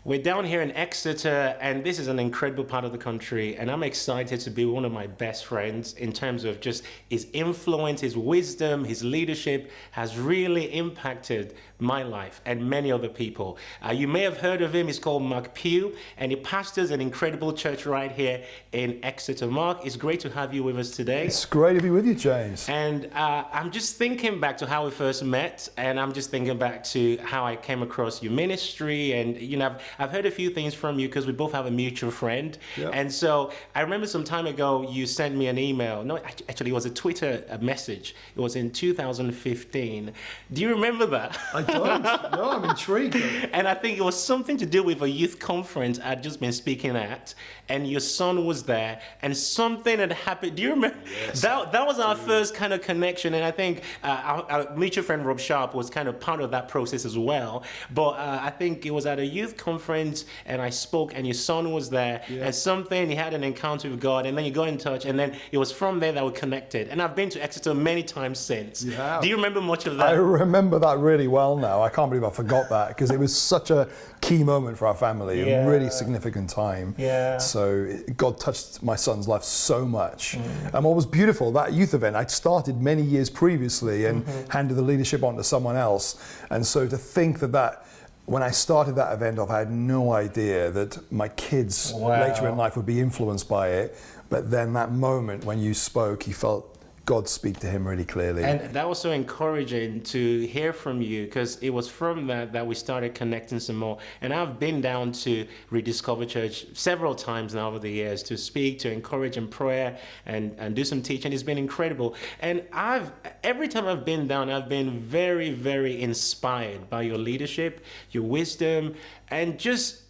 We're down here in Exeter, and this is an incredible part of the country, and I'm excited to be one of my best friends in terms of just his influence, his wisdom, his leadership has really impacted my life and many other people. You may have heard of him. He's called Pugh, and he pastors an incredible church right here in Exeter. Mark, it's great to have you with us today. It's great to be with you, James. And I'm just thinking back to how we first met, and I'm just thinking back to how I came across your ministry, and you know, I've heard a few things from you because we both have a mutual friend. Yep. And so I remember some time ago you sent me an email. No, actually it was a Twitter message. It was in 2015. Do you remember that? I don't. No, I'm intrigued. And I think it was something to do with a youth conference I'd just been speaking at, and your son was there, and something had happened. Do you remember? Yes. That was our first kind of connection, and I think our mutual friend Rob Sharp was kind of part of that process as well. But I think it was at a youth conference, and I spoke, and your son was there, and something, he had an encounter with God, and then you got in touch, and then it was from there that we connected. And I've been to Exeter many times since. Yeah. Do you remember much of that? I remember that really well now. I can't believe I forgot that, because it was such a key moment for our family, a really significant time. Yeah. So God touched my son's life so much. And what was beautiful, that youth event, I'd started many years previously and handed the leadership on to someone else. And so to think that when I started that event off, I had no idea that my kids later in life would be influenced by it. But then that moment when you spoke, he felt God speak to him really clearly. And that was so encouraging to hear from you, because it was from that we started connecting some more. And I've been down to Rediscover Church several times now over the years to speak, to encourage in prayer and do some teaching. It's been incredible. And every time I've been down, I've been very, very inspired by your leadership, your wisdom, and just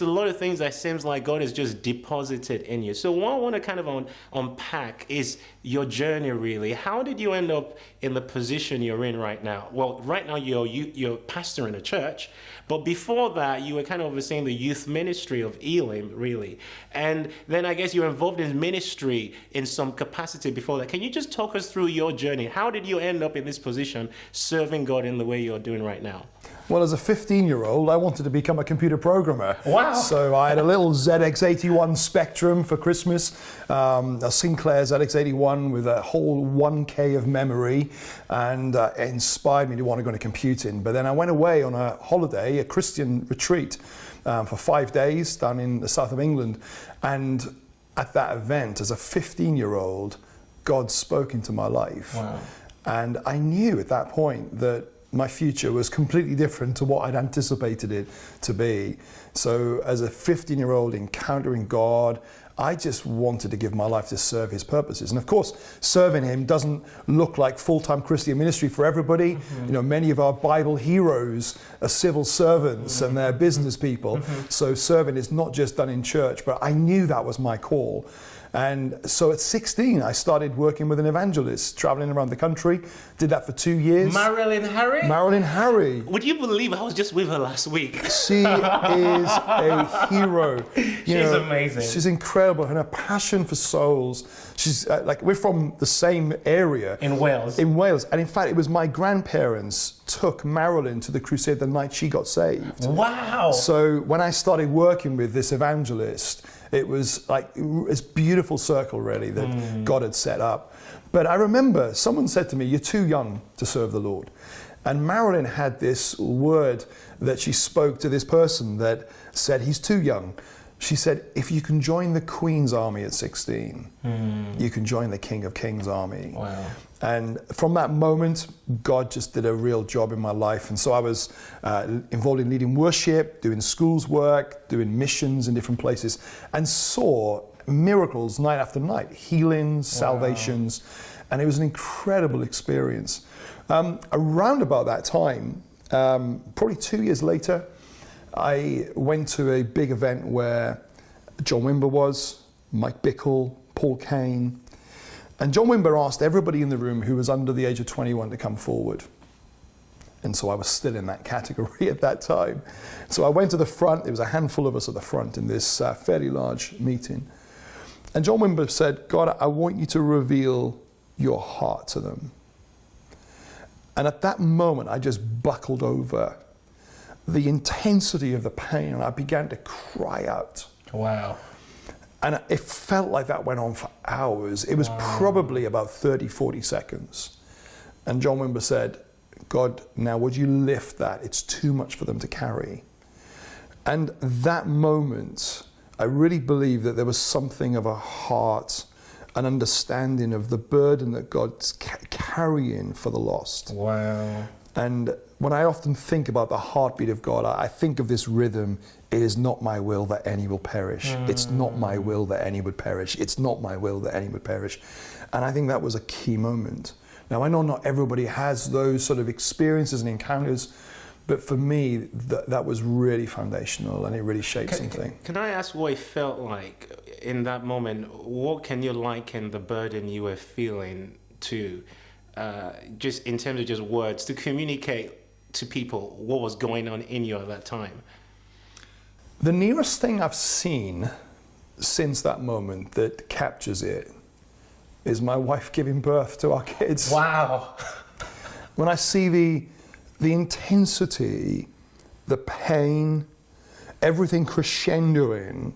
a lot of things that seems like God has just deposited in you. So what I want to kind of unpack is your journey, really. How did you end up in the position you're in right now? Well, right now you're pastor in a church, but before that you were kind of overseeing the youth ministry of Elim, really. And then I guess you're involved in ministry in some capacity before that. Can you just talk us through your journey? How did you end up in this position, serving God in the way you're doing right now? Well, as a 15-year-old, I wanted to become a computer programmer. Wow. So I had a little ZX81 Spectrum for Christmas, a Sinclair ZX81 with a whole 1K of memory, and it inspired me to want to go into computing. But then I went away on a holiday, a Christian retreat, for 5 days down in the south of England. And at that event, as a 15-year-old, God spoke into my life. Wow. And I knew at that point that my future was completely different to what I'd anticipated it to be. So as a 15-year-old encountering God, I just wanted to give my life to serve his purposes. And of course, serving him doesn't look like full-time Christian ministry for everybody. You know, many of our Bible heroes are civil servants and they're business people. So serving is not just done in church, but I knew that was my call. And so at 16, I started working with an evangelist, traveling around the country. Did that for 2 years. Marilyn Harry? Marilyn Harry. Would you believe I was just with her last week? She is a hero. She's amazing. She's incredible. And her passion for souls. She's we're from the same area. In Wales. In Wales. And in fact, it was my grandparents took Marilyn to the crusade the night she got saved. Wow. So when I started working with this evangelist, it was like this beautiful circle, really, that God had set up. But I remember someone said to me, "You're too young to serve the Lord." And Marilyn had this word that she spoke to this person that said, "He's too young." She said, "If you can join the Queen's army at 16, you can join the King of Kings army." Wow. And from that moment, God just did a real job in my life. And so I was involved in leading worship, doing schools work, doing missions in different places, and saw miracles night after night, healings, salvations. And it was an incredible experience. Around about that time, probably 2 years later, I went to a big event where John Wimber was, Mike Bickle, Paul Kane. And John Wimber asked everybody in the room who was under the age of 21 to come forward. And so I was still in that category at that time. So I went to the front. There was a handful of us at the front in this fairly large meeting. And John Wimber said, God, I want you to reveal your heart to them. And at that moment, I just buckled over the intensity of the pain, and I began to cry out. Wow. And it felt like that went on for hours. It was probably about 30, 40 seconds. And John Wimber said, God, now would you lift that? It's too much for them to carry. And that moment, I really believe that there was something of a heart, an understanding of the burden that God's carrying for the lost. Wow. And when I often think about the heartbeat of God, I think of this rhythm. It is not my will that any will perish. It's not my will that any would perish. It's not my will that any would perish. And I think that was a key moment. Now, I know not everybody has those sort of experiences and encounters, but for me, that was really foundational, and it really shaped something. Can I ask what it felt like in that moment? What can you liken the burden you were feeling to, just in terms of just words, to communicate to people what was going on in you at that time? The nearest thing I've seen since that moment that captures it is my wife giving birth to our kids. Wow. When I see the intensity, the pain, everything crescendoing,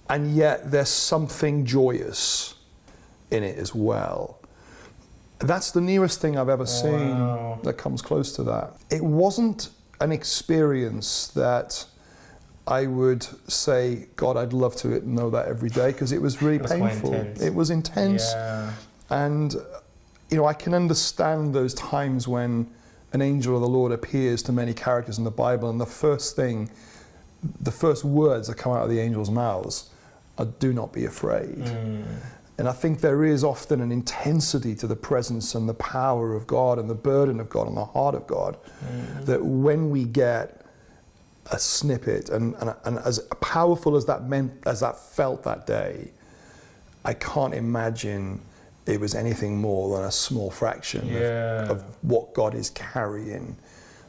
and yet there's something joyous in it as well. That's the nearest thing I've ever seen that comes close to that. It wasn't an experience that I would say, God, I'd love to know that every day, because it was really painful. It was intense. Yeah. And, I can understand those times when an angel of the Lord appears to many characters in the Bible, and the first words that come out of the angel's mouths are, do not be afraid. And I think there is often an intensity to the presence and the power of God and the burden of God and the heart of God, that when we get a snippet, and as powerful as that felt that day, I can't imagine it was anything more than a small fraction of what God is carrying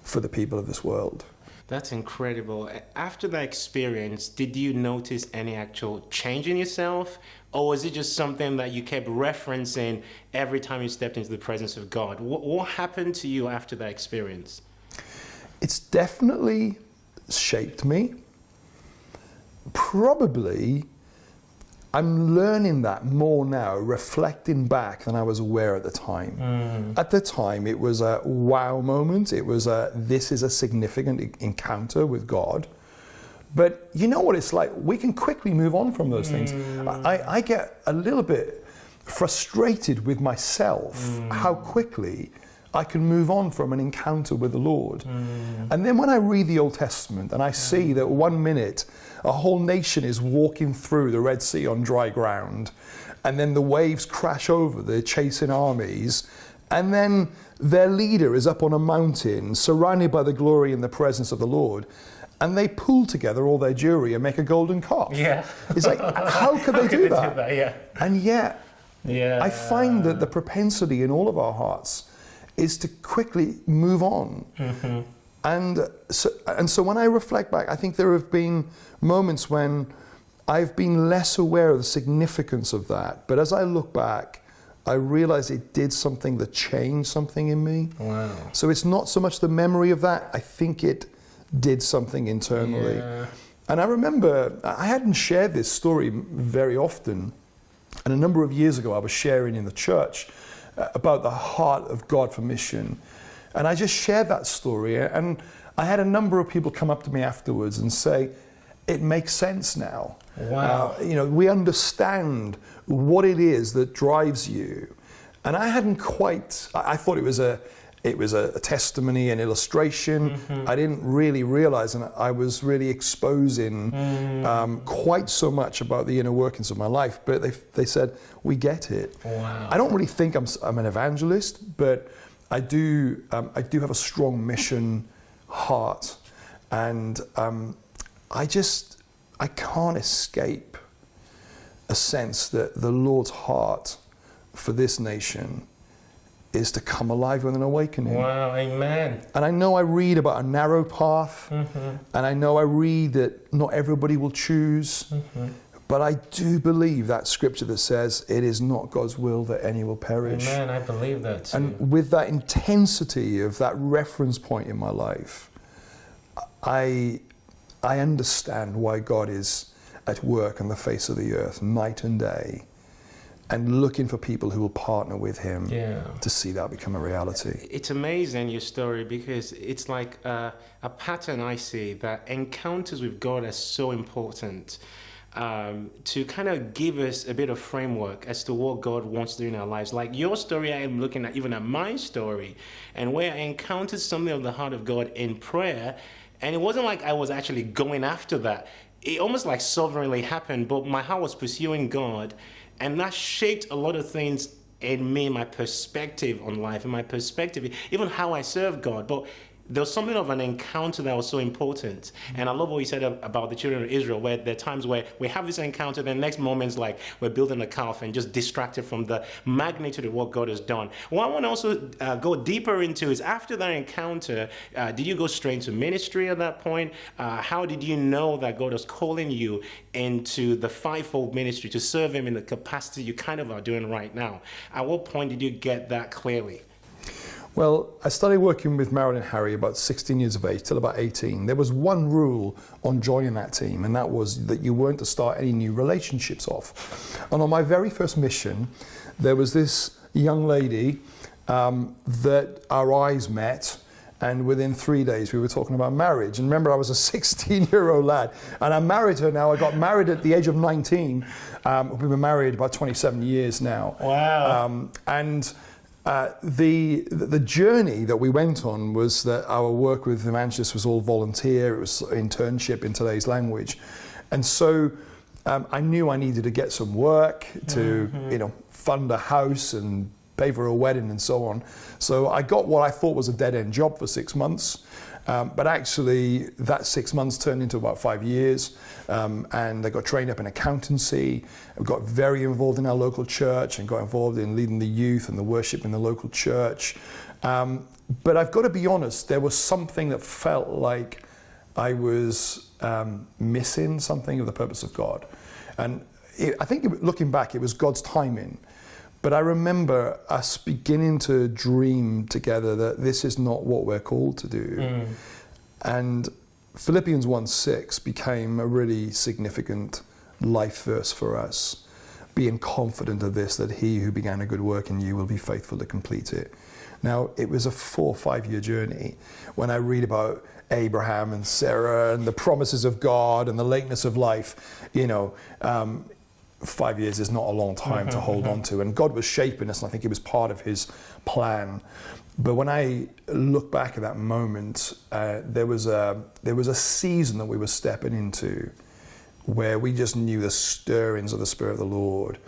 for the people of this world. That's incredible. After that experience, did you notice any actual change in yourself? Or was it just something that you kept referencing every time you stepped into the presence of God? What happened to you after that experience? It's definitely shaped me. Probably I'm learning that more now, reflecting back, than I was aware at the time. At the time, it was a wow moment. It was this is a significant encounter with God. But you know what it's like? We can quickly move on from those things. I get a little bit frustrated with myself, how quickly I can move on from an encounter with the Lord. And then when I read the Old Testament and I see that 1 minute a whole nation is walking through the Red Sea on dry ground, and then the waves crash over the chasing armies, and then their leader is up on a mountain surrounded by the glory and the presence of the Lord, and they pull together all their jewelry and make a golden calf. Yeah. It's like, how could they do that? Yeah. And yet, I find that the propensity in all of our hearts is to quickly move on. And so when I reflect back, I think there have been moments when I've been less aware of the significance of that. But as I look back, I realize it did something that changed something in me. Wow. So it's not so much the memory of that. I think it did something internally. Yeah. And I remember, I hadn't shared this story very often. And a number of years ago, I was sharing in the church about the heart of God for mission. And I just shared that story. And I had a number of people come up to me afterwards and say, it makes sense now. Wow. We understand what it is that drives you. And I hadn't quite, I thought it was a testimony, an illustration. I didn't really realize, and I was really exposing quite so much about the inner workings of my life. But they said, we get it. Wow. I don't really think I'm an evangelist, but I do have a strong mission heart. And I can't escape a sense that the Lord's heart for this nation is to come alive with an awakening. Wow, amen. And I know I read about a narrow path, and I know I read that not everybody will choose, but I do believe that scripture that says it is not God's will that any will perish. Amen, I believe that too. And with that intensity of that reference point in my life, I understand why God is at work on the face of the earth night and day, and looking for people who will partner with him to see that become a reality. It's amazing, your story, because it's like a pattern I see, that encounters with God are so important to kind of give us a bit of framework as to what God wants to do in our lives. Like your story, I am looking at even at my story, and where I encountered something of the heart of God in prayer, and it wasn't like I was actually going after that. It almost like sovereignly happened, but my heart was pursuing God. And that shaped a lot of things in me, my perspective on life, and my perspective, even how I serve God. But there was something of an encounter that was so important. And I love what you said about the children of Israel, where there are times where we have this encounter, the next moment's like we're building a calf and just distracted from the magnitude of what God has done. What I want to also go deeper into is, after that encounter, did you go straight into ministry at that point? How did you know that God was calling you into the fivefold ministry to serve him in the capacity you kind of are doing right now? At what point did you get that clearly? Well, I started working with Marilyn and Harry about 16 years of age, till about 18. There was one rule on joining that team, and that was that you weren't to start any new relationships off. And on my very first mission, there was this young lady that our eyes met, and within 3 days we were talking about marriage. And remember, I was a 16-year-old lad, and I married her now. I got married at the age of 19. We've been married about 27 years now. Wow. The journey that we went on was that our work with evangelists was all volunteer. It was internship in today's language. And so I knew I needed to get some work to, fund a house and pay for a wedding and so on. So I got what I thought was a dead-end job for 6 months. But actually, that 6 months turned into about 5 years, and I got trained up in accountancy. I got very involved in our local church and got involved in leading the youth and the worship in the local church. But I've got to be honest, there was something that felt like I was missing something of the purpose of God. And I think looking back, it was God's timing. But I remember us beginning to dream together that this is not what we're called to do. And Philippians 1:6 became a really significant life verse for us. Being confident of this, that he who began a good work in you will be faithful to complete it. Now, it was a 4 or 5 year journey. When I read about Abraham and Sarah and the promises of God and the lateness of life, 5 years is not a long time to hold on to. And God was shaping us, and I think it was part of his plan. But when I look back at that moment, there was a season that we were stepping into where we just knew the stirrings of the Spirit of the Lord.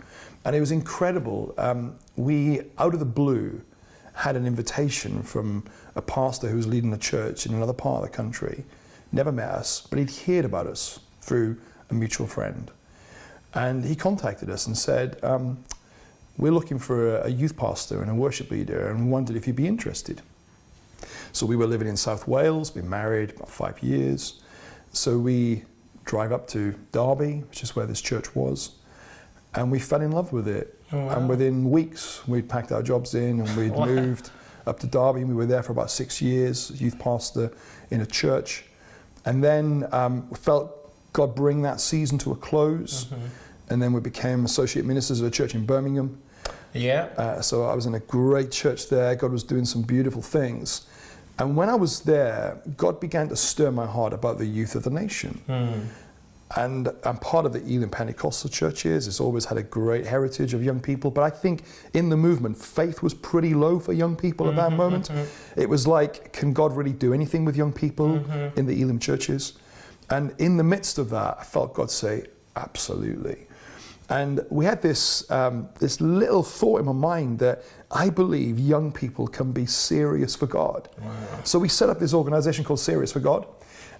And it was incredible. We, out of the blue, had an invitation from a pastor who was leading a church in another part of the country. Never met us, but he'd heard about us through a mutual friend. And he contacted us and said, we're looking for a youth pastor and a worship leader, and wondered if you'd be interested. So we were living in South Wales, been married about 5 years. So we drive up to Derby, which is where this church was, and we fell in love with it. Oh, wow. And within weeks, we'd packed our jobs in and we'd moved up to Derby. We were there for about 6 years, youth pastor in a church. And then felt God bring that season to a close. And then we became associate ministers at a church in Birmingham. So I was in a great church there. God was doing some beautiful things. And when I was there, God began to stir my heart about the youth of the nation. And I'm part of the Elim Pentecostal churches. It's always had a great heritage of young people. But I think in the movement, faith was pretty low for young people at that moment. It was like, can God really do anything with young people in the Elim churches? And in the midst of that, I felt God say, absolutely. And we had this little thought in my mind that I believe young people can be serious for God. Wow. So we set up this organization called Serious for God.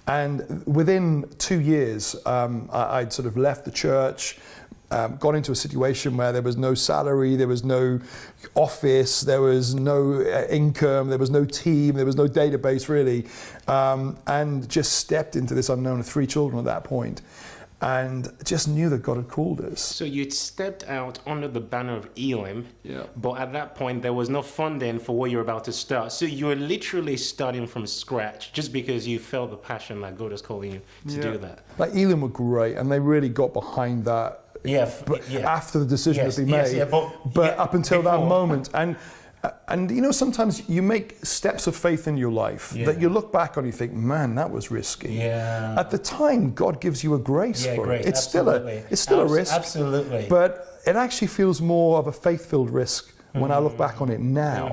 And within 2 years, I'd sort of left the church, got into a situation where there was no salary, there was no office, there was no income, there was no team, there was no database really, and just stepped into this unknown with 3 children at that point, and just knew that God had called us. So you'd stepped out under the banner of Elim, Yeah. but at that point there was no funding for what you're about to start. So you were literally starting from scratch just because you felt the passion that God was calling you to do that. Like Elim were great, and they really got behind that. Yeah, But after the decision Yes, had been made, yes, yeah, but up until that before. moment, and you know, sometimes you make steps of faith in your life that you look back on, and you think, man, that was risky. Yeah. At the time, God gives you a grace for grace, it. It's absolutely. still a risk. Absolutely. But it actually feels more of a faith-filled risk when I look back on it now.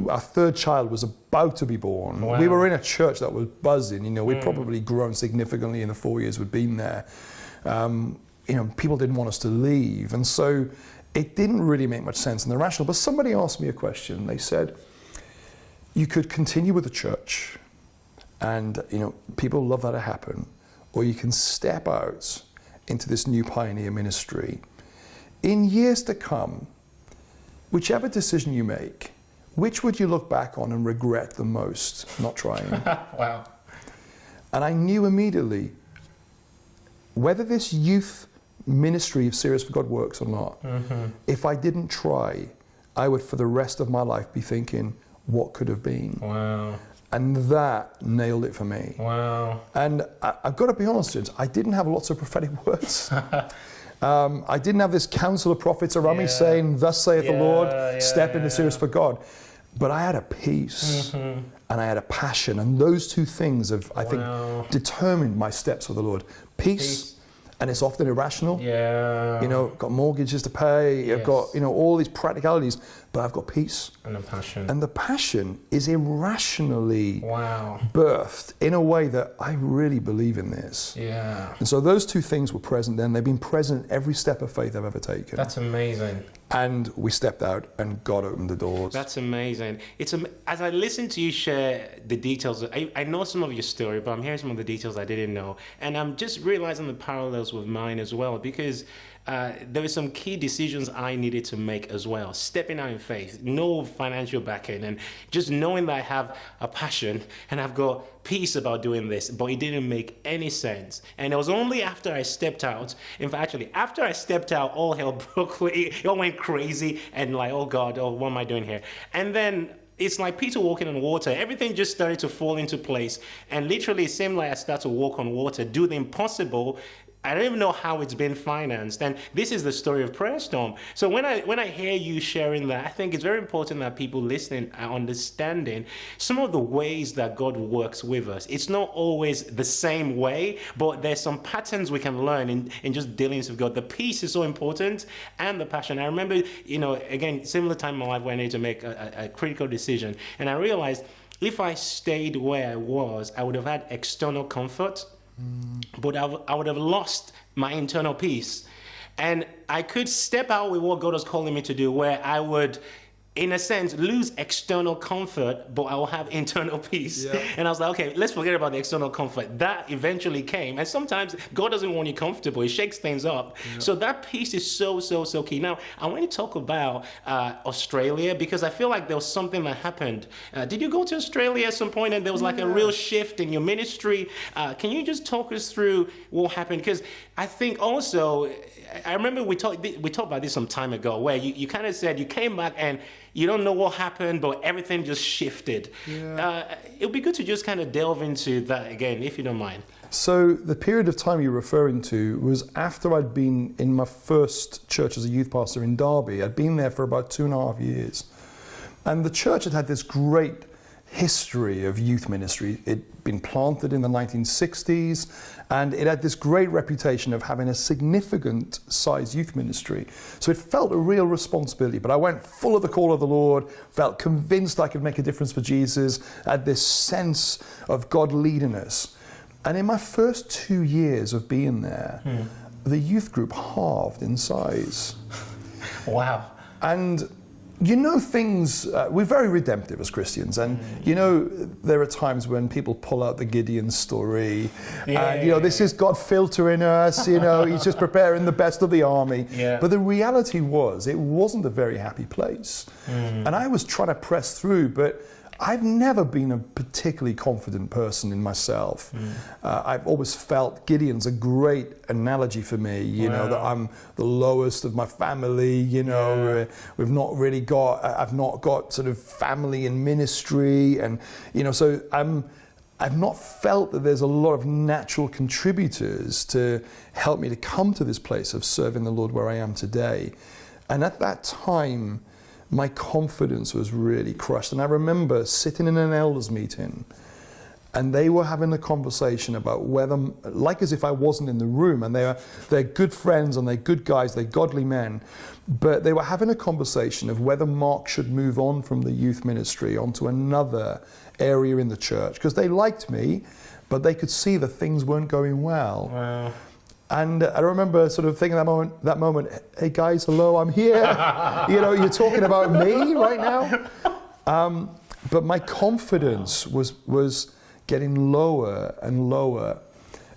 Our 3rd child was about to be born. Wow. We were in a church that was buzzing. You know, we'd probably grown significantly in the 4 years we'd been there. You know, people didn't want us to leave, and so it didn't really make much sense in the rational. But somebody asked me a question. They said, you could continue with the church, and you know, people love that to happen, or you can step out into this new pioneer ministry. In years to come, whichever decision you make, which would you look back on and regret the most not trying? Wow. And I knew immediately whether this youth ministry of Serious for God works or not, if I didn't try, I would for the rest of my life be thinking, what could have been? Wow. And that nailed it for me. Wow. And I've got to be honest, James, I didn't have lots of prophetic words. I didn't have this council of prophets around me saying, thus saith the Lord, step into Serious for God. But I had a peace and I had a passion. And those 2 things have, I think, determined my steps with the Lord. Peace. And it's often irrational. Yeah. You know, I've got mortgages to pay, I've got, you know, all these practicalities, but I've got peace. And a passion. And the passion is irrationally Wow. birthed in a way that I really believe in this. Yeah. And so those 2 things were present then. They've been present every step of faith I've ever taken. That's amazing. And we stepped out and God opened the doors. That's amazing. As I listen to you share the details, I know some of your story, but I'm hearing some of the details I didn't know. And I'm just realizing the parallels with mine as well, because there were some key decisions I needed to make as well. Stepping out in faith, no financial backing, and just knowing that I have a passion and I've got peace about doing this, but it didn't make any sense. And it was only after I stepped out, in fact, actually, after I stepped out, all hell broke loose. It all went crazy and like, oh God, what am I doing here? And then it's like Peter walking on water. Everything just started to fall into place. And literally it seemed like I started to walk on water, do the impossible. I don't even know how it's been financed. And this is the story of Prayer Storm. So when I hear you sharing that, I think it's very important that people listening are understanding some of the ways that God works with us. It's not always the same way, but there's some patterns we can learn in just dealings with God. The peace is so important and the passion. I remember, you know, again, similar time in my life where I needed to make a critical decision. And I realized if I stayed where I was, I would have had external comfort, but I would have lost my internal peace. And I could step out with what God was calling me to do, where I would, in a sense, lose external comfort, but I will have internal peace. Yeah. And I was like, okay, let's forget about the external comfort. That eventually came. And sometimes God doesn't want you comfortable. He shakes things up. Yeah. So that peace is so key. Now, I want to talk about Australia, because I feel like there was something that happened. Did you go to Australia at some point and there was like a real shift in your ministry? Can you just talk us through what happened? Because I think also, I remember we talked about this some time ago, where you kind of said you came back and you don't know what happened, but everything just shifted. Yeah. It would be good to just kind of delve into that again, if you don't mind. So the period of time you're referring to was after I'd been in my first church as a youth pastor in Derby. I'd been there for about 2.5 years. And the church had this great history of youth ministry. It'd been planted in the 1960s, and it had this great reputation of having a significant size youth ministry. So it felt a real responsibility, but I went full of the call of the Lord, felt convinced I could make a difference for Jesus, had this sense of God leading us. And in my first 2 years of being there, the youth group halved in size. Wow. And you know things, we're very redemptive as Christians, and you know there are times when people pull out the Gideon story, and you know this is God filtering us, you know, he's just preparing the best of the army. But the reality was, it wasn't a very happy place. And I was trying to press through, but I've never been a particularly confident person in myself. I've always felt Gideon's a great analogy for me, you know, that I'm the lowest of my family, you know, I've not got sort of family and ministry, and, you know, so I've not felt that there's a lot of natural contributors to help me to come to this place of serving the Lord where I am today. And at that time, my confidence was really crushed. And I remember sitting in an elders meeting, and they were having a conversation about whether, like as if I wasn't in the room, and they're good friends and they're good guys, they're godly men, but they were having a conversation of whether Mark should move on from the youth ministry onto another area in the church, because they liked me, but they could see that things weren't going well. Wow. And I remember sort of thinking that moment, hey guys, hello, I'm here. You know, you're talking about me right now. But my confidence was getting lower and lower.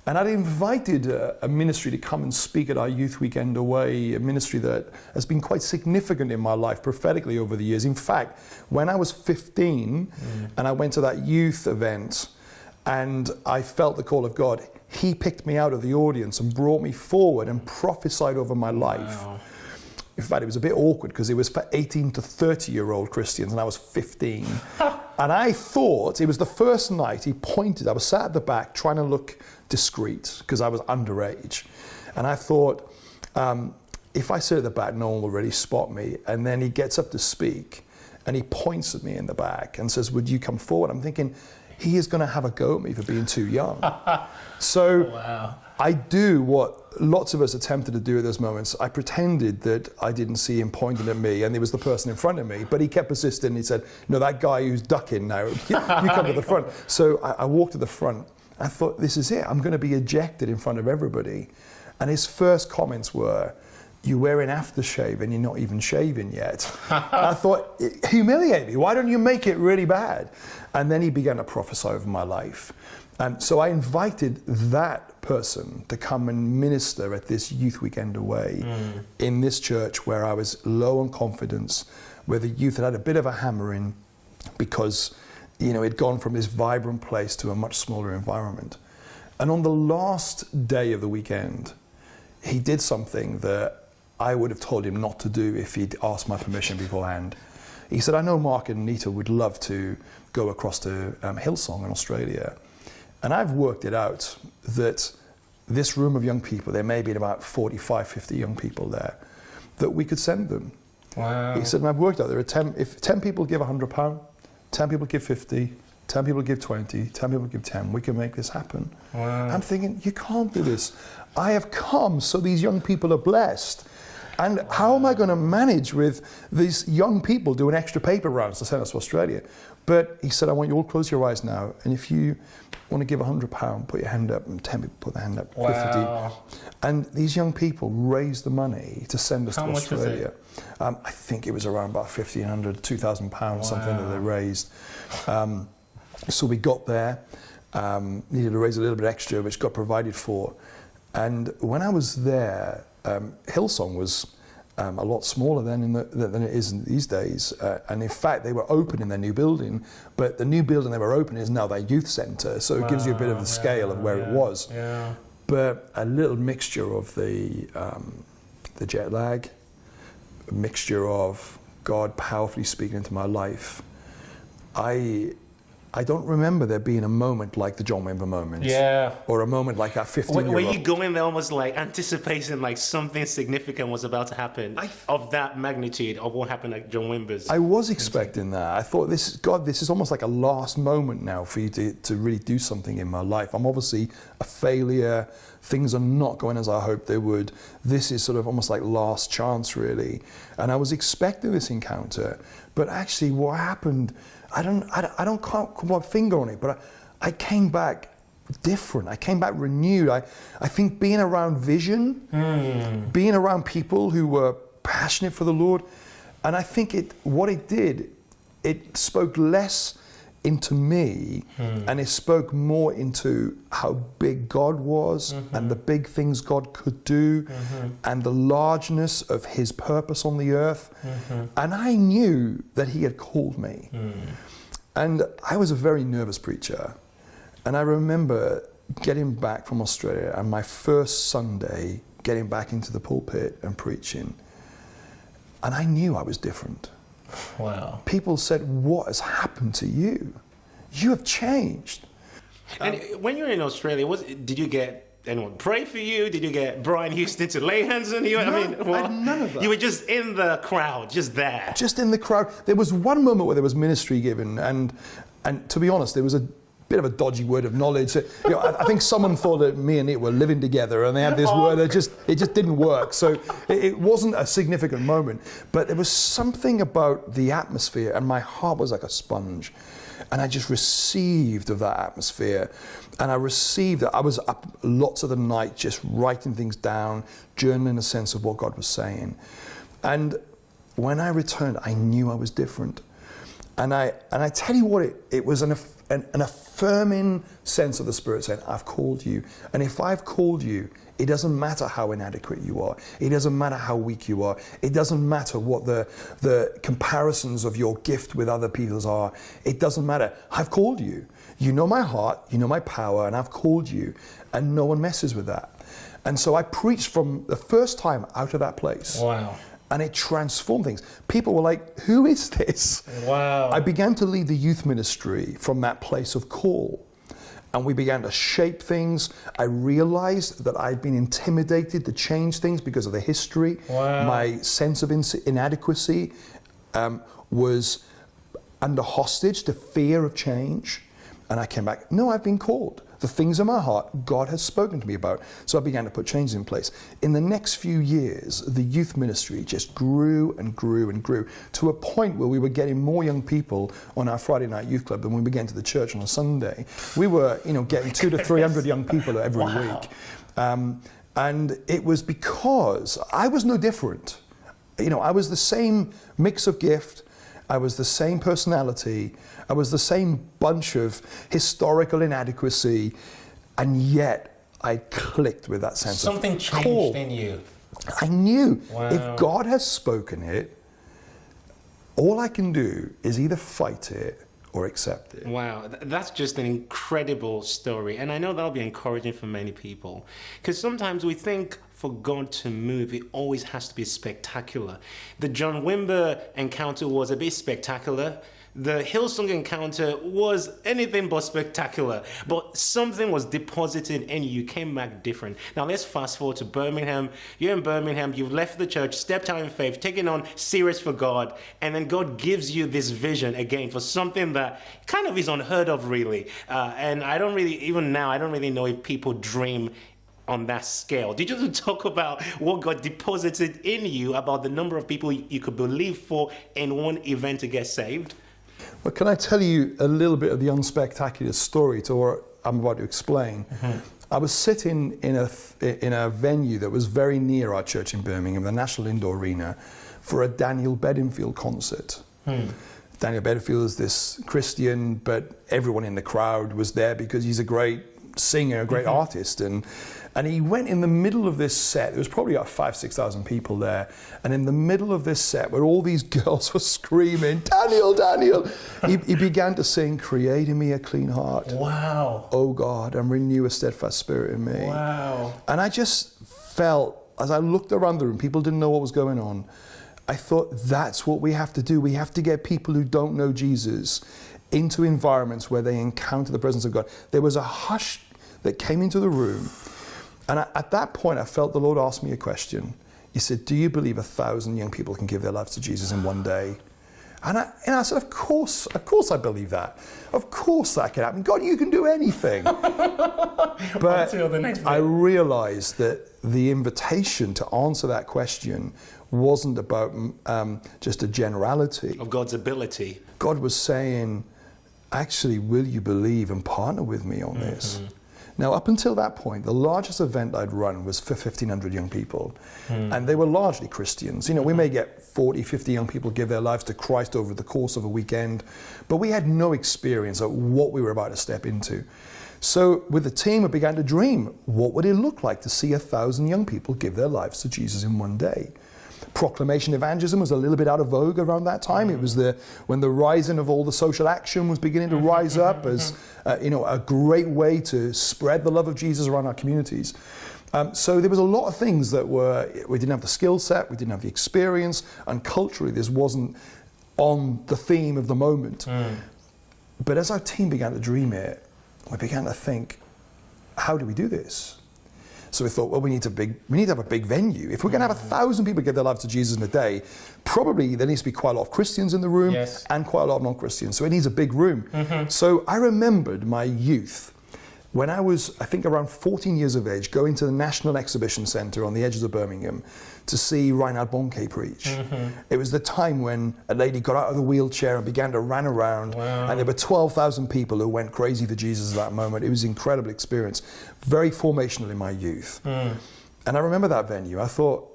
And I'd invited a ministry to come and speak at our Youth Weekend Away, a ministry that has been quite significant in my life prophetically over the years. In fact, when I was 15 and I went to that youth event and I felt the call of God, he picked me out of the audience and brought me forward and prophesied over my life. Wow. In fact, it was a bit awkward because it was for 18 to 30-year-old Christians and I was 15. And I thought, it was the first night he pointed, I was sat at the back trying to look discreet because I was underage. And I thought, if I sit at the back, no one will really spot me. And then he gets up to speak and he points at me in the back and says, would you come forward? I'm thinking, he is going to have a go at me for being too young. So I do what lots of us attempted to do at those moments. I pretended that I didn't see him pointing at me and it was the person in front of me, but he kept persisting. He said, no, that guy who's ducking now, you come to the front. So I walked to the front. I thought, this is it. I'm going to be ejected in front of everybody. And his first comments were, you're wearing aftershave and you're not even shaving yet. I thought, humiliate me. Why don't you make it really bad? And then he began to prophesy over my life. And so I invited that person to come and minister at this Youth Weekend Away in this church where I was low on confidence, where the youth had a bit of a hammering because, you know, it'd gone from this vibrant place to a much smaller environment. And on the last day of the weekend, he did something that I would have told him not to do if he'd asked my permission beforehand. He said, I know Mark and Anita would love to go across to Hillsong in Australia. And I've worked it out that this room of young people, there may be about 45, 50 young people there, that we could send them. Wow. He said, and I've worked out, if 10 people give £100, 10 people give 50, 10 people give 20, 10 people give 10, we can make this happen. Wow. I'm thinking, you can't do this. I have come so these young people are blessed. And how am I going to manage with these young people doing extra paper rounds to send us to Australia? But he said, I want you all to close your eyes now. And if you want to give £100, put your hand up, and 10 people put their hand up. Wow. 50. And these young people raised the money to send us to Australia. I think it was around about £1,500, £2,000, something that they raised. So we got there, needed to raise a little bit extra, which got provided for. And when I was there, Hillsong was a lot smaller than it is in these days. And in fact, they were open in their new building, but the new building they were open is now their youth centre. So it gives you a bit of the scale of where it was. Yeah. But a little mixture of the jet lag, a mixture of God powerfully speaking into my life. I don't remember there being a moment like the John Wimber moment. Yeah. Or a moment like that 15-year-old. Were you going there almost like anticipating like something significant was about to happen of that magnitude of what happened at John Wimber's? I was expecting that. I thought, this is almost like a last moment now for you to really do something in my life. I'm obviously a failure. Things are not going as I hoped they would. This is sort of almost like last chance, really. And I was expecting this encounter, but actually what happened, I can't put my finger on it, but I came back different. I came back renewed. I think being around vision, being around people who were passionate for the Lord, And I think what it did, it spoke less into me, and it spoke more into how big God was, and the big things God could do, and the largeness of his purpose on the earth. And I knew that he had called me. And I was a very nervous preacher. And I remember getting back from Australia and my first Sunday getting back into the pulpit and preaching. And I knew I was different. Wow. People said, "What has happened to you? You have changed." And when you were in Australia, did you get anyone pray for you? Did you get Brian Houston to lay hands on you? No, I mean, I had none of that. You were just in the crowd, just there. Just in the crowd. There was one moment where there was ministry given, and to be honest, there was a bit of a dodgy word of knowledge. I think someone thought that me and it were living together, and they had this word that it just didn't work. So it wasn't a significant moment, but there was something about the atmosphere, and my heart was like a sponge, and I just received of that atmosphere, and I received it. I was up lots of the night just writing things down, journaling a sense of what God was saying, and when I returned, I knew I was different. And I tell you what, it was an affirming sense of the Spirit saying, "I've called you. And if I've called you, it doesn't matter how inadequate you are. It doesn't matter how weak you are. It doesn't matter what the comparisons of your gift with other people's are. It doesn't matter. I've called you. You know my heart, you know my power, and I've called you. And no one messes with that." And so I preached from the first time out of that place. Wow. And it transformed things. People were like, "Who is this?" Wow. I began to lead the youth ministry from that place of call. And we began to shape things. I realized that I'd been intimidated to change things because of the history. Wow. My sense of inadequacy was under hostage to fear of change. And I came back, "No, I've been called. The things in my heart, God has spoken to me about." So I began to put changes in place. In the next few years, the youth ministry just grew and grew and grew to a point where we were getting more young people on our Friday night youth club than when we began to the church on a Sunday. We were, getting 200 to 300 young people every week. And it was because I was no different. I was the same mix of gift. I was the same personality. I was the same bunch of historical inadequacy, and yet I clicked with that sense Something of changed call. in you. I knew Wow. if God has spoken it, all I can do is either fight it or accept it. Wow, that's just an incredible story. And I know that'll be encouraging for many people. Because sometimes we think for God to move, it always has to be spectacular. The John Wimber encounter was a bit spectacular. The Hillsong encounter was anything but spectacular, but something was deposited and you came back different. Now let's fast forward to Birmingham. You're in Birmingham, you've left the church, stepped out in faith, taken on serious for God, and then God gives you this vision again for something that kind of is unheard of, really. And I don't really know if people dream on that scale. Did you talk about what God deposited in you about the number of people you could believe for in one event to get saved? Well, can I tell you a little bit of the unspectacular story to what I'm about to explain? Mm-hmm. I was sitting in a venue that was very near our church in Birmingham, the National Indoor Arena, for a Daniel Bedingfield concert. Daniel Bedingfield is this Christian, but everyone in the crowd was there because he's a great singer, a great artist, and he went in the middle of this set. There was probably about 5,000-6,000 people there, and in the middle of this set, where all these girls were screaming, "Daniel, Daniel," he began to sing, "Create in me a clean heart, wow, O God, and renew a steadfast spirit in me." Wow. And I just felt, as I looked around the room, people didn't know what was going on. I thought, that's what we have to do. We have to get people who don't know Jesus into environments where they encounter the presence of God. There was a hush that came into the room. And at that point, I felt the Lord ask me a question. He said, "Do you believe 1,000 young people can give their lives to Jesus in one day?" And I said, of course I believe that. Of course that can happen. God, you can do anything. But I realized that the invitation to answer that question wasn't about just a generality. Of God's ability. God was saying, actually, will you believe and partner with me on this? Now, up until that point, the largest event I'd run was for 1,500 young people. And they were largely Christians. You know, we may get 40, 50 young people give their lives to Christ over the course of a weekend, but we had no experience of what we were about to step into. So with the team, we began to dream, what would it look like to see 1,000 young people give their lives to Jesus in one day? Proclamation evangelism was a little bit out of vogue around that time. It was when the rising of all the social action was beginning to rise up as a great way to spread the love of Jesus around our communities. So there was a lot of things that we didn't have the skill set, we didn't have the experience, and culturally this wasn't on the theme of the moment. But as our team began to dream it, we began to think, how do we do this? So we thought, well, we need to have a big venue. If we're going to have 1,000 people give their lives to Jesus in a day, probably there needs to be quite a lot of Christians in the room and quite a lot of non-Christians. So it needs a big room. So I remembered my youth when I was, I think, around 14 years of age, going to the National Exhibition Centre on the edges of Birmingham to see Reinhard Bonnke preach. It was the time when a lady got out of the wheelchair and began to run around, and there were 12,000 people who went crazy for Jesus at that moment. It was an incredible experience, very formational in my youth. And I remember that venue. I thought,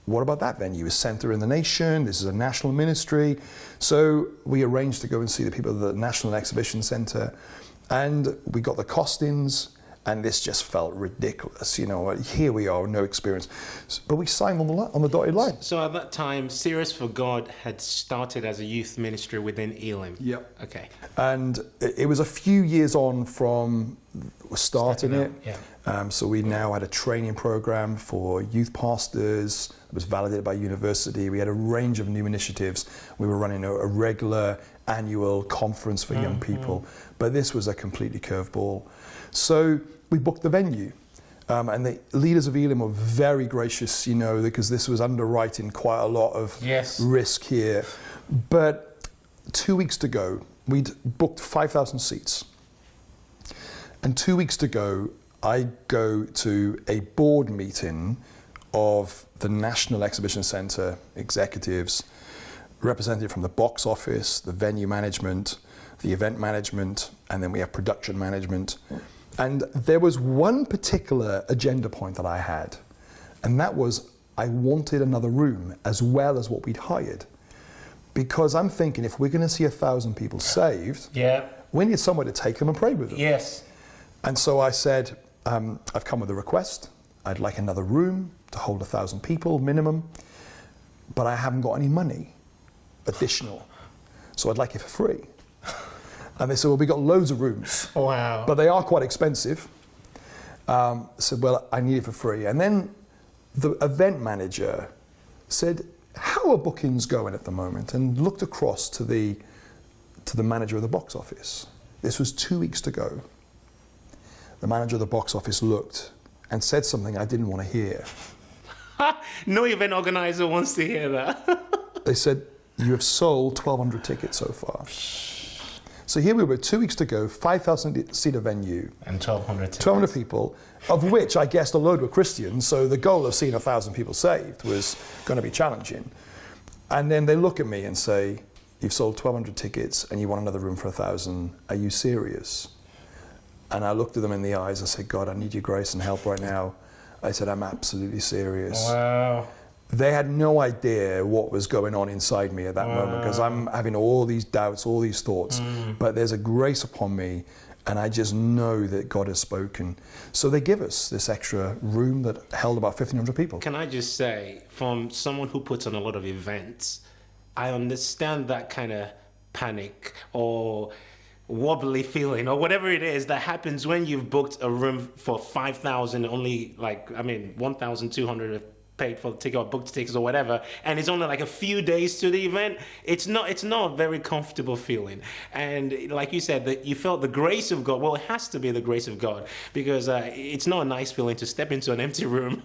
what about that venue? A centre in the nation, this is a national ministry. So we arranged to go and see the people at the National Exhibition Centre, and we got the costings, and this just felt ridiculous. You know, here we are, no experience. But we signed on the dotted line. So at that time, Serious for God had started as a youth ministry within Elim. Yep. Okay. And it was a few years on from starting it. So we now had a training program for youth pastors. It was validated by university. We had a range of new initiatives. We were running a regular annual conference for young people. But this was a completely curveball. So we booked the venue. And the leaders of Elim were very gracious, you know, because this was underwriting quite a lot of risk here. But 2 weeks to go, we'd booked 5,000 seats. And 2 weeks to go, I go to a board meeting of the National Exhibition Centre executives, represented from the box office, the venue management, the event management, and then we have production management. And there was one particular agenda point that I had, and that was I wanted another room as well as what we'd hired. Because I'm thinking if we're going to see 1,000 people saved, we need somewhere to take them and pray with them. Yes. And so I said, I've come with a request. I'd like another room to hold 1,000 people minimum, but I haven't got any money additional. So I'd like it for free. And they said, well, we got loads of rooms. Wow. But they are quite expensive. I said, well, I need it for free. And then the event manager said, how are bookings going at the moment? And looked across to the manager of the box office. This was 2 weeks to go. The manager of the box office looked and said something I didn't want to hear. No event organizer wants to hear that. They said, you have sold 1,200 tickets so far. So here we were, 2 weeks to go, 5,000 seater venue. And 1,200 tickets. 1,200 people, of which I guessed a load were Christians, so the goal of seeing 1,000 people saved was going to be challenging. And then they look at me and say, you've sold 1,200 tickets and you want another room for 1,000, are you serious? And I looked at them in the eyes, I said, God, I need your grace and help right now. I said, I'm absolutely serious. Wow. They had no idea what was going on inside me at that moment, because I'm having all these doubts, all these thoughts. But there's a grace upon me, and I just know that God has spoken. So they give us this extra room that held about 1,500 people. Can I just say, from someone who puts on a lot of events, I understand that kind of panic or wobbly feeling or whatever it is that happens when you've booked a room for 5,000, only 1,200 have paid for the ticket or booked tickets or whatever, and it's only like a few days to the event. It's not a very comfortable feeling. And like you said, that you felt the grace of God. Well, it has to be the grace of God, because it's not a nice feeling to step into an empty room.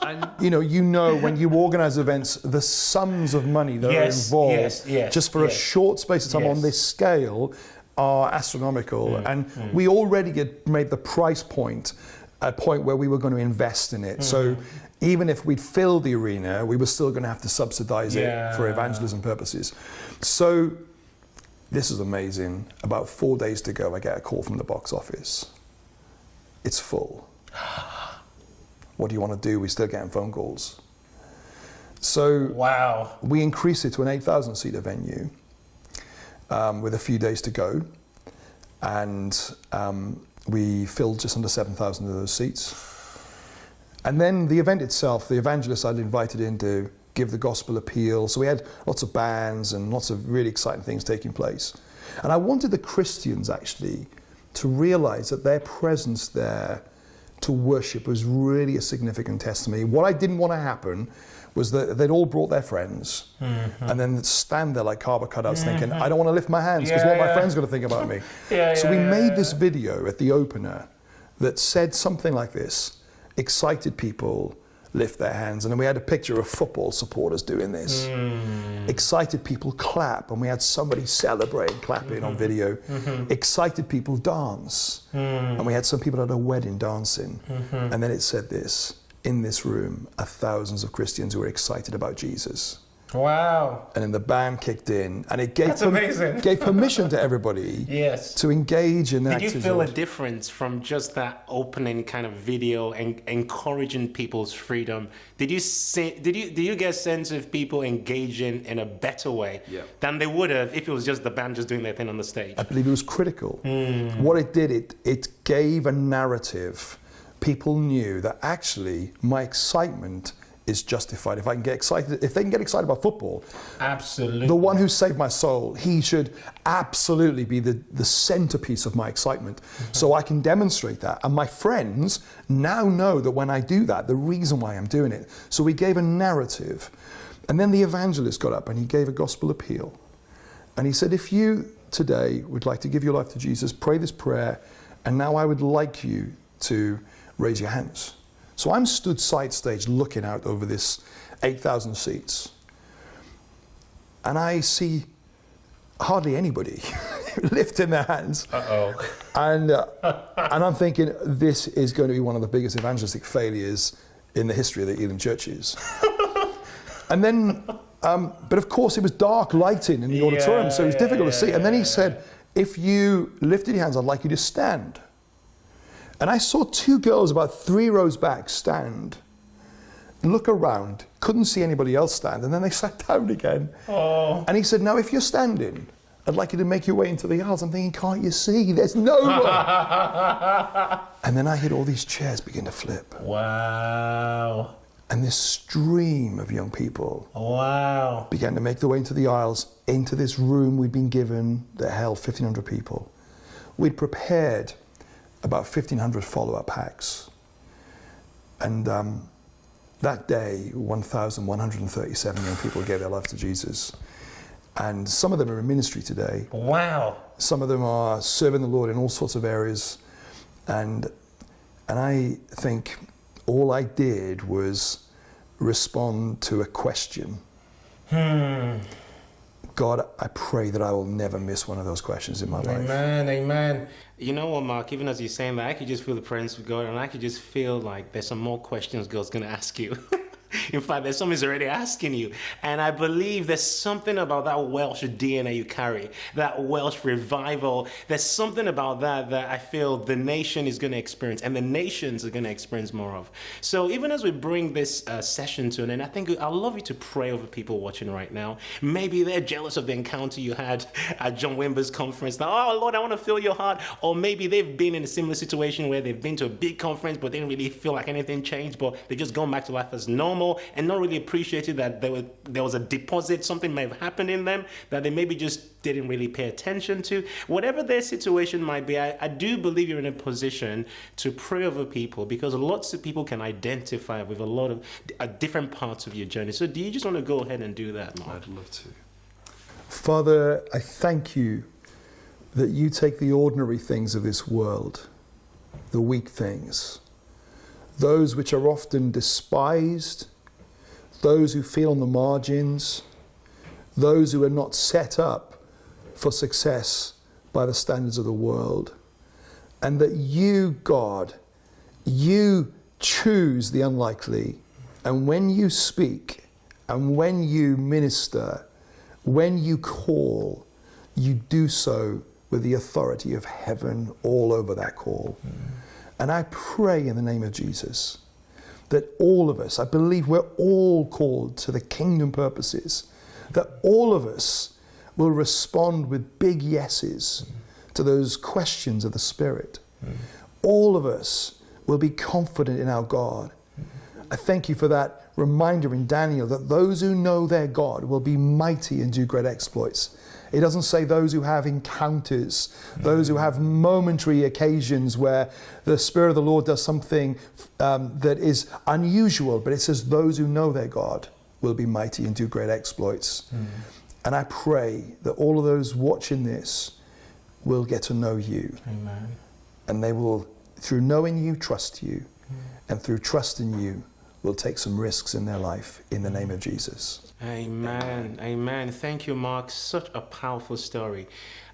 And you know when you organize events, the sums of money that are involved just for a short space of time on this scale are astronomical. And we already had made the price point a point where we were going to invest in it. So even if we'd filled the arena, we were still going to have to subsidize it for evangelism purposes. So this is amazing. About 4 days to go, I get a call from the box office. it's full. What do you want to do? We're still getting phone calls. So Wow. we increased it to an 8,000 seater venue with a few days to go. And we filled just under 7,000 of those seats. And then the event itself, the evangelists I'd invited in to give the gospel appeal. So we had lots of bands and lots of really exciting things taking place. And I wanted the Christians actually to realize that their presence there to worship was really a significant testimony. What I didn't want to happen was that they'd all brought their friends and then stand there like cardboard cutouts thinking, I don't want to lift my hands because what my friend's going to think about me. So we made this video at the opener that said something like this: excited people lift their hands. And then we had a picture of football supporters doing this. Excited people clap, and we had somebody celebrate clapping on video. Excited people dance, and we had some people at a wedding dancing. And then it said this: in this room are thousands of Christians who are excited about Jesus. Wow. And then the band kicked in, and it gave, amazing. gave permission to everybody to engage in that. Did you feel a difference from just that opening kind of video and encouraging people's freedom? Did you get a sense of people engaging in a better way than they would have if it was just the band just doing their thing on the stage? I believe it was critical. What it did, it gave a narrative. People knew that actually my excitement is justified. If they can get excited about football, absolutely. The one who saved my soul, he should absolutely be the centerpiece of my excitement. So I can demonstrate that. And my friends now know that when I do that, the reason why I'm doing it. So we gave a narrative. And then the evangelist got up and he gave a gospel appeal. And he said, if you today would like to give your life to Jesus, pray this prayer. And now I would like you to raise your hands. So I'm stood side stage looking out over this 8,000 seats. And I see hardly anybody lifting their hands. And I'm thinking, this is going to be one of the biggest evangelistic failures in the history of the Elim churches. And then, but of course it was dark lighting in the auditorium, so it was difficult to see. And then he said, if you lifted your hands, I'd like you to stand. And I saw two girls about 3 rows back stand, look around, couldn't see anybody else stand, and then they sat down again. And he said, now if you're standing, I'd like you to make your way into the aisles. I'm thinking, can't you see? There's no one. And then I heard all these chairs begin to flip. Wow. And this stream of young people began to make their way into the aisles, into this room we'd been given that held 1,500 people. We'd prepared about 1,500 follow-up packs. And that day, 1,137 young people gave their life to Jesus. And some of them are in ministry today. Wow. Some of them are serving the Lord in all sorts of areas. And I think all I did was respond to a question. God, I pray that I will never miss one of those questions in my life. Amen, amen. You know what, Mark, even as you're saying that, I could just feel the presence of God, and I could just feel like there's some more questions God's going to ask you. In fact, there's something he's already asking you. And I believe there's something about that Welsh DNA you carry, that Welsh revival. There's something about that I feel the nation is going to experience, and the nations are going to experience more of. So even as we bring this session to an end, I think I'd love you to pray over people watching right now. Maybe they're jealous of the encounter you had at John Wimber's conference. Now, oh, Lord, I want to feel your heart. Or maybe they've been in a similar situation where they've been to a big conference, but they didn't really feel like anything changed, but they've just gone back to life as normal and not really appreciated that there was a deposit, something may have happened in them that they maybe just didn't really pay attention to. Whatever their situation might be, I do believe you're in a position to pray over people, because lots of people can identify with a lot of different parts of your journey. So do you just want to go ahead and do that, Mark? I'd love to. Father, I thank you that you take the ordinary things of this world, the weak things, those which are often despised, those who feel on the margins, those who are not set up for success by the standards of the world. And that you, God, you choose the unlikely. And when you speak, and when you minister, when you call, you do so with the authority of heaven all over that call. And I pray in the name of Jesus that all of us, I believe we're all called to the kingdom purposes, that all of us will respond with big yeses to those questions of the Spirit. All of us will be confident in our God. I thank you for that reminder in Daniel that those who know their God will be mighty and do great exploits. It doesn't say those who have encounters, those who have momentary occasions where the Spirit of the Lord does something that is unusual, but it says those who know their God will be mighty and do great exploits. And I pray that all of those watching this will get to know you. Amen. And they will, through knowing you, trust you. And through trusting you, will take some risks in their life in the name of Jesus. Amen. Amen. Thank you, Mark. Such a powerful story.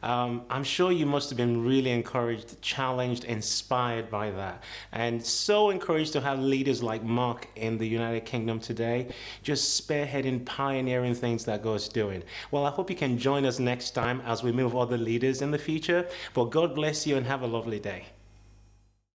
I'm sure you must have been really encouraged, challenged, inspired by that. And so encouraged to have leaders like Mark in the United Kingdom today, just spearheading, pioneering things that God's doing. Well, I hope you can join us next time as we move other leaders in the future. But God bless you and have a lovely day.